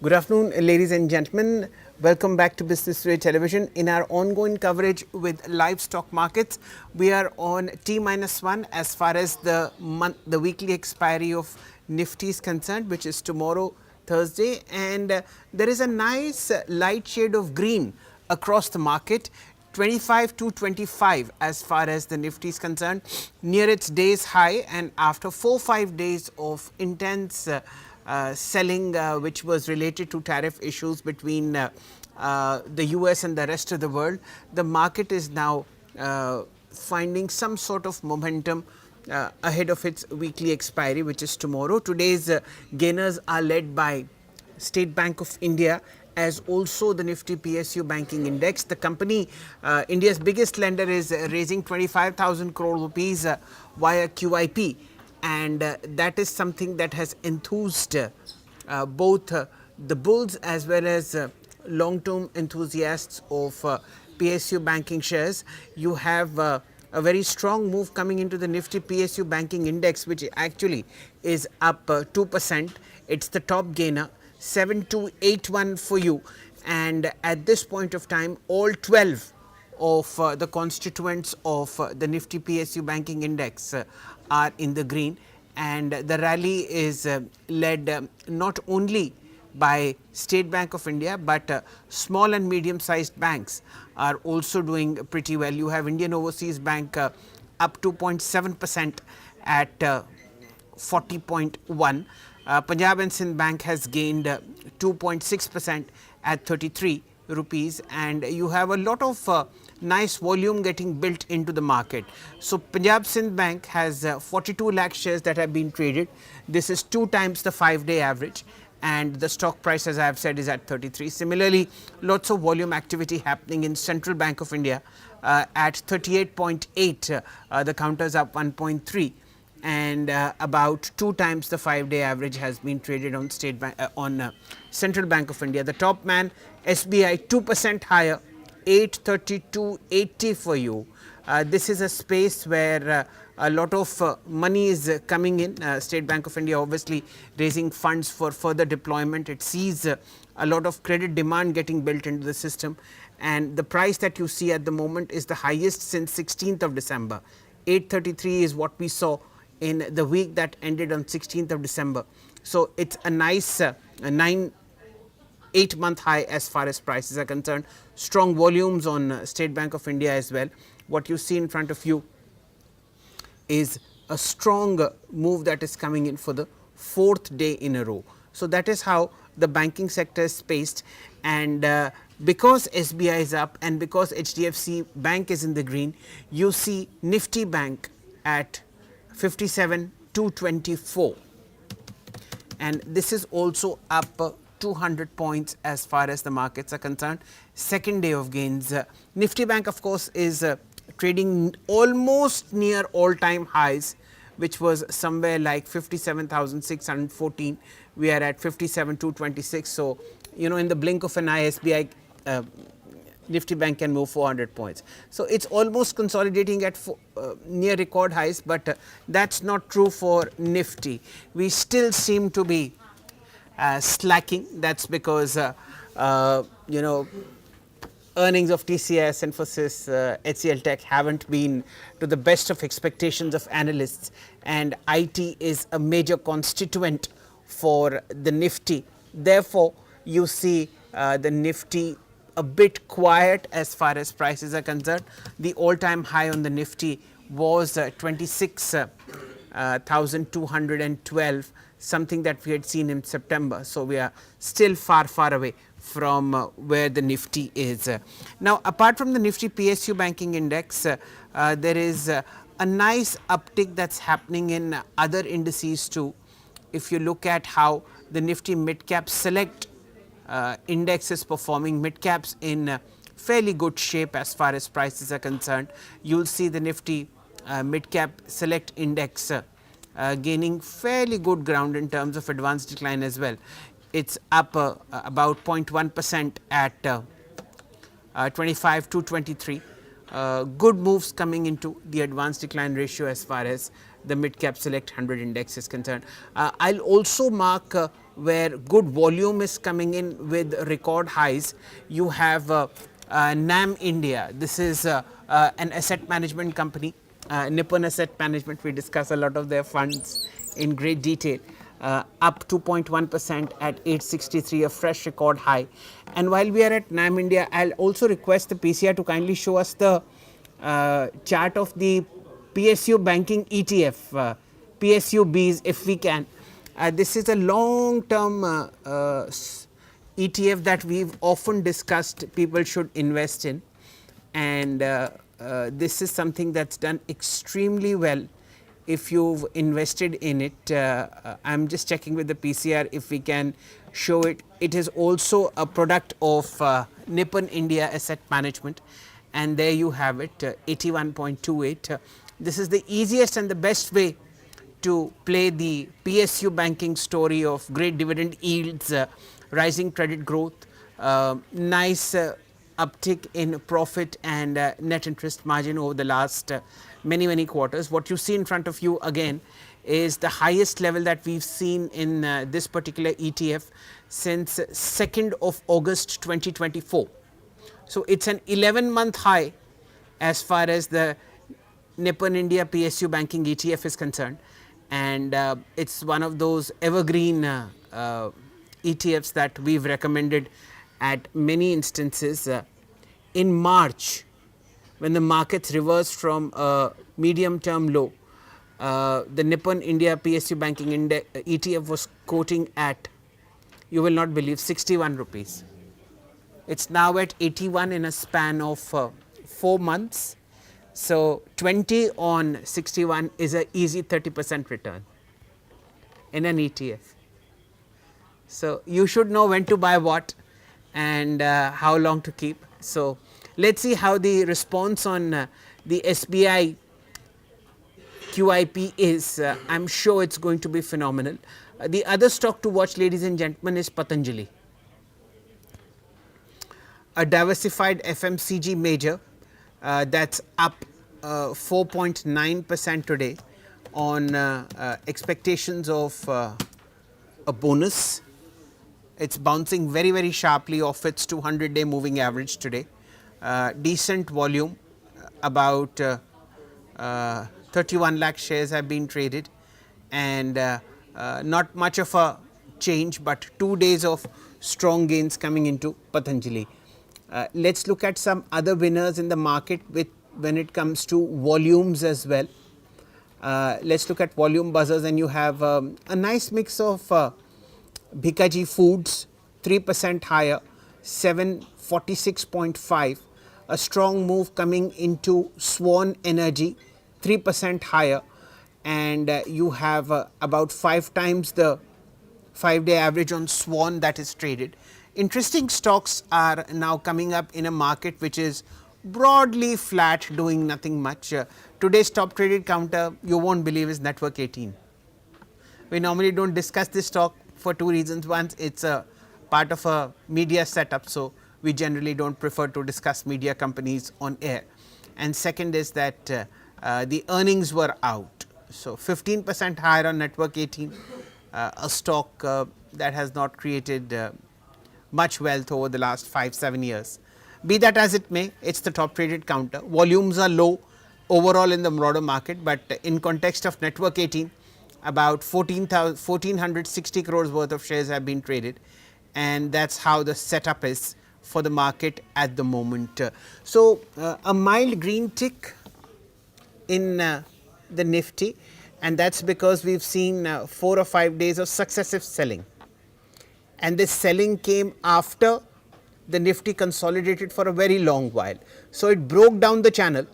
Good afternoon, ladies and gentlemen. Welcome back to Business Today Television. In our ongoing coverage with live stock markets, we are on T-1 as far as the weekly expiry of Nifty is concerned, which is tomorrow, Thursday, and there is a nice light shade of green across the market. 25 to 25 as far as the Nifty is concerned, near its day's high, and after 4-5 days of intense selling which was related to tariff issues between the US and the rest of the world, the market is now finding some sort of momentum ahead of its weekly expiry, which is tomorrow. Today's gainers are led by State Bank of India as also the Nifty PSU Banking Index. The company, India's biggest lender, is raising 25,000 crore rupees via QIP, and that is something that has enthused both the bulls as well as long-term enthusiasts of PSU banking shares. You have a very strong move coming into the Nifty PSU Banking Index, which actually is up 2%. It's the top gainer, 7281 for you, and at this point of time all 12 of the constituents of the Nifty PSU Banking Index are in the green, and the rally is led not only by State Bank of India, but small and medium sized banks are also doing pretty well. You have Indian Overseas Bank up 2.7% at 40.1. Punjab and Sindh Bank has gained 2.6% at 33 rupees, and you have a lot of nice volume getting built into the market. So Punjab Sindh Bank has 42 lakh shares that have been traded. This is 2 times the 5-day average, and the stock price, as I have said, is at 33. Similarly, lots of volume activity happening in Central Bank of India at 38.8. The counter is up 1.3. and about 2 times the 5-day average has been traded on State Bank on Central Bank of India. The top man, SBI, 2% higher, 832.80 for you. This is a space where a lot of money is coming in. State Bank of India obviously raising funds for further deployment. It sees a lot of credit demand getting built into the system, and the price that you see at the moment is the highest since 16th of December. 833 is what we saw in the week that ended on 16th of December. So it's a nice 8-month high as far as prices are concerned. Strong volumes on State Bank of India as well. What you see in front of you is a strong move that is coming in for the 4th day in a row. So that is how the banking sector is spaced, and because SBI is up and because HDFC Bank is in the green, you see Nifty Bank at 57,224, and this is also up 200 points as far as the markets are concerned. Second day of gains. Nifty Bank, of course, is trading almost near all-time highs, which was somewhere like 57,614. We are at 57,226. So, you know, in the blink of an eye, SBI Nifty Bank can move 400 points. So it's almost consolidating at near record highs, but that's not true for Nifty. We still seem to be slacking. That's because you know, earnings of TCS, Infosys, HCL Tech haven't been to the best of expectations of analysts, and IT is a major constituent for the Nifty. Therefore, you see the Nifty a bit quiet as far as prices are concerned. The all-time high on the Nifty was 26,212, something that we had seen in September. So we are still far away from where the Nifty is. Now, apart from the Nifty PSU Banking Index, there is a nice uptick that's happening in other indices too. If you look at how the Nifty Mid Cap Select index is performing, mid caps in fairly good shape as far as prices are concerned. You'll see the Nifty Mid Cap Select index gaining fairly good ground in terms of advanced decline as well. It's up about 0.1% at 25 to 23. Good moves coming into the advanced decline ratio as far as the mid cap select 100 index is concerned. I'll also mark where good volume is coming in with record highs. You have NAM India. This is an asset management company, Nippon Asset Management. We discuss a lot of their funds in great detail. Up 2.1% at 863, a fresh record high. And while we are at NAM India, I'll also request the PCR to kindly show us the chart of the PSU Banking ETF, PSUBs, if we can. This is a long-term ETF that we've often discussed people should invest in, and this is something that's done extremely well if you've invested in it. I'm just checking with the PCR if we can show it. It is also a product of Nippon India Asset Management, and there you have it, 81.28. This is the easiest and the best way to play the PSU banking story of great dividend yields, rising credit growth, nice uptick in profit and net interest margin over the last many quarters. What you see in front of you again is the highest level that we've seen in this particular ETF since 2nd of August 2024. So it's an 11-month high as far as the Nippon India PSU Banking ETF is concerned, and it's one of those evergreen ETFs that we've recommended at many instances. In March, when the markets reversed from a medium term low, the Nippon India PSU Banking Index ETF was quoting at, you will not believe, 61 rupees. It's now at 81 in a span of 4 months. So 20 on 61 is an easy 30% return in an ETF. So you should know when to buy what and how long to keep. So let's see how the response on the SBI QIP is. I'm sure it's going to be phenomenal. The other stock to watch, ladies and gentlemen, is Patanjali, a diversified FMCG major that's up 4.9% today on expectations of a bonus. It's bouncing very sharply off its 200-day moving average today. Decent volume, about 31 lakh shares have been traded, and not much of a change, but 2 days of strong gains coming into Patanjali. Let's look at some other winners in the market when it comes to volumes as well. Let's look at volume buzzers, and you have a nice mix of Bhikaji Foods, 3% higher, 746.5. A strong move coming into Swan Energy, 3% higher, and you have about 5 times the 5-day average on Swan that is traded. Interesting stocks are now coming up in a market which is broadly flat, doing nothing much. Today's top traded counter, you won't believe, is Network 18. We normally don't discuss this stock for 2 reasons. One, it's a part of a media setup, so we generally don't prefer to discuss media companies on air. And second is that the earnings were out. So 15% higher on Network 18, a stock that has not created much wealth over the last 5-7 years. Be that as it may, it's the top traded counter. Volumes are low overall in the broader market, but in context of Network 18, about 1460 crores worth of shares have been traded, and that's how the setup is for the market at the moment. So a mild green tick in the Nifty, and that's because we've seen 4 or 5 days of successive selling, and this selling came after the Nifty consolidated for a very long while. So it broke down the channel,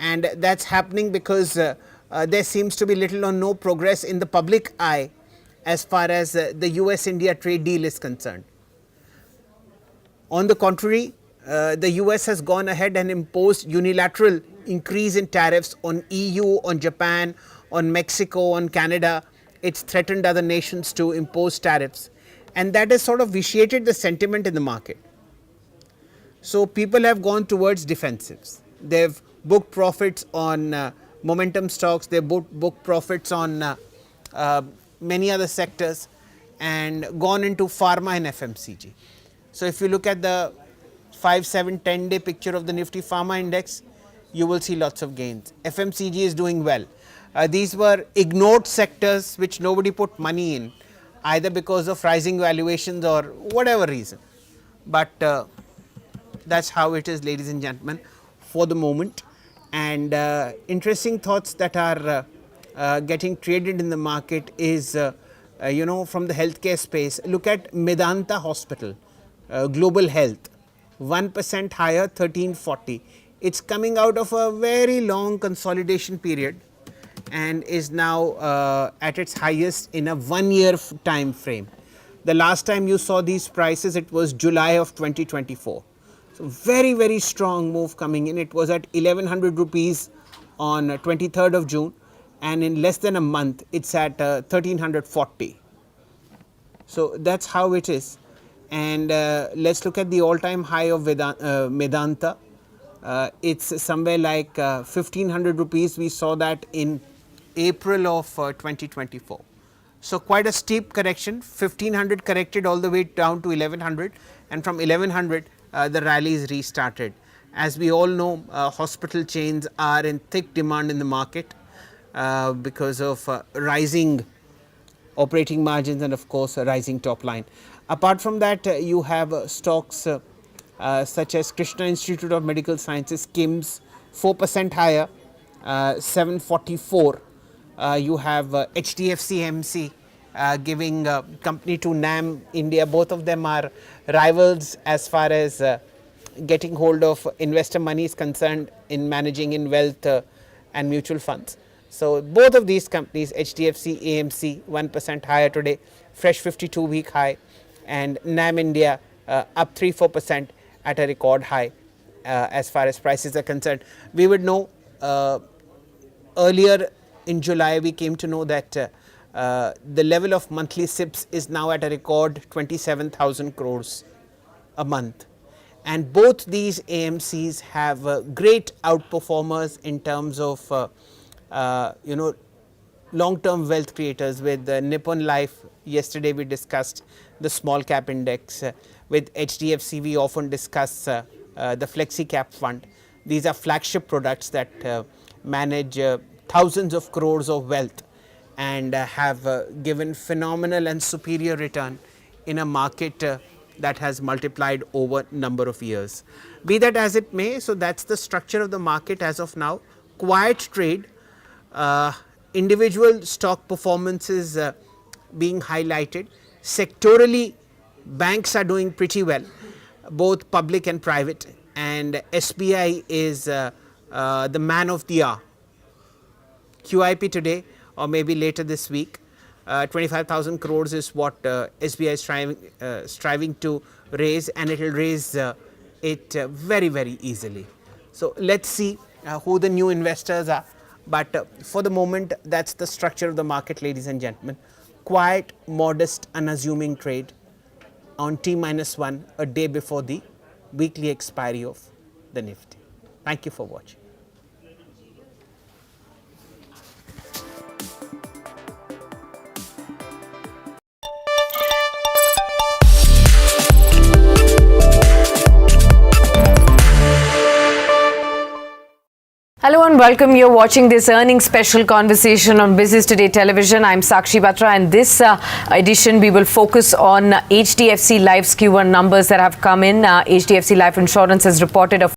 and that's happening because there seems to be little or no progress in the public eye as far as the US-India trade deal is concerned. On the contrary, the US has gone ahead and imposed unilateral increase in tariffs on EU, on Japan, on Mexico, on Canada. It's threatened other nations to impose tariffs, and that has sort of vitiated the sentiment in the market. So people have gone towards defensives. They've booked profits on momentum stocks, they've booked profits on many other sectors, and gone into pharma and FMCG. So if you look at the 5, 7, 10-day picture of the Nifty Pharma Index, you will see lots of gains. FMCG is doing well. These were ignored sectors which nobody put money in, either because of rising valuations or whatever reason. But that's how it is, ladies and gentlemen, for the moment. And interesting thoughts that are getting traded in the market is, from the healthcare space. Look at Medanta Hospital, Global Health, 1% higher, 1340. It's coming out of a very long consolidation period and is now at its highest in a 1-year time frame. The last time you saw these prices, it was July of 2024. So very, very strong move coming in. It was at 1100 rupees on 23rd of June, and in less than a month, it's at 1340. So that's how it is. And let's look at the all-time high of Medanta. It's somewhere like 1500 rupees. We saw that in April of 2024. So quite a steep correction. 1500 corrected all the way down to 1100, and from 1100 the rally is restarted. As we all know, hospital chains are in thick demand in the market because of rising operating margins and of course a rising top line. Apart from that, you have stocks such as Krishna Institute of Medical Sciences, KIMS, 4% higher, 744. You have HDFC MC giving company to NAM India. Both of them are rivals as far as getting hold of investor money is concerned in managing in wealth and mutual funds. So both of these companies, HDFC, AMC, 1% higher today, fresh 52-week high, and NAM India up 3-4% at a record high as far as prices are concerned. We would know earlier in July we came to know that the level of monthly SIPs is now at a record 27,000 crores a month. And both these AMCs have great outperformers in terms of long-term wealth creators. With Nippon Life, yesterday we discussed the small cap index. With HDFC, we often discuss the flexi cap fund. These are flagship products that manage thousands of crores of wealth and have given phenomenal and superior return in a market that has multiplied over number of years. Be that as it may, so that's the structure of the market as of now. Quiet trade, individual stock performances being highlighted. Sectorally, banks are doing pretty well, both public and private, and SBI is the man of the hour. QIP today or maybe later this week, 25,000 crores is what SBI is striving to raise, and it will raise it very, very easily. So let's see who the new investors are. But for the moment, that's the structure of the market, ladies and gentlemen. Quiet, modest, unassuming trade on T-1 a day before the weekly expiry of the Nifty. Thank you for watching. Hello and welcome. You're watching this earnings special conversation on Business Today Television. I'm Sakshi Batra, and this edition we will focus on HDFC Life's Q1 numbers that have come in. HDFC Life Insurance has reported a